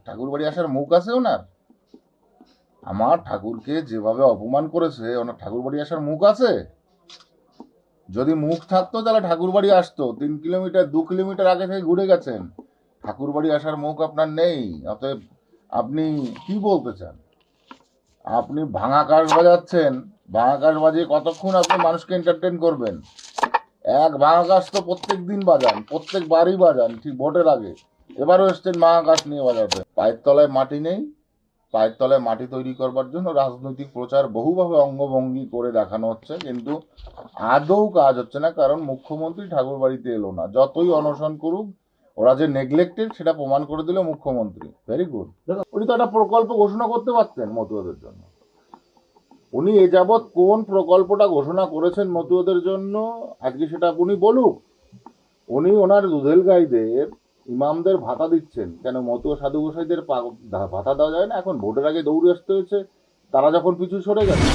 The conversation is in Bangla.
ঠাকুর বাড়ি আসার মুখ আছে ওনার? আমার ঠাকুরকে যেভাবে অপমান করেছে, ওনার ঠাকুর বাড়ি আসার মুখ আছে? যদি মুখ থাকতো তাহলে ঠাকুর বাড়ি আসতো। 3 কিলোমিটার 2 কিলোমিটার আগে থেকে ঘুরে গেছেন। ঠাকুর বাড়ি আসার মুখ আপনার নেই। অতএব আপনি কি বলতে চান? আপনি ভাঙা কাঠ বাজাচ্ছেন। ভাঙা কাঠ বাজিয়ে কতক্ষণ আপনি মানুষকে এন্টারটেন করবেন? এক ভাঙা কাঠ তো প্রত্যেক দিন বাজান, প্রত্যেক বারই বাজান, ঠিক ভোটের আগে। এবারও এসছেন ভাঙা কাঠ নিয়ে বাজাতে। পায়ের তলায় মাটি নেই। পায়ের তলায় মাটি তৈরি করবার জন্য রাজনৈতিক প্রচার বহুভাবে অঙ্গভঙ্গি করে দেখানো হচ্ছে, কিন্তু আদৌ কাজ হচ্ছে না। কারণ মুখ্যমন্ত্রী ঠাকুর বাড়িতে এলো না। যতই অনশন করুক, ওরা যে নেগলেক্টেড সেটা প্রমাণ করে দিল মুখ্যমন্ত্রী। Very good. উনি তো একটা প্রকল্প ঘোষণা করতে পারতেন মতুয়াদের জন্য। উনি এ যাবৎ কোন প্রকল্পটা ঘোষণা করেছেন মতুয়াদের জন্য, আজকে সেটা উনি বলুক। উনি ওনার দুধেল গাইদের, ইমামদের ভাতা দিচ্ছেন কেন? মতুয়া সাধু গোসাইদের ভাতা দেওয়া যায় না? এখন ভোটের আগে দৌড়ে আসতে হয়েছে, তারা যখন পিছু সরে গেছে।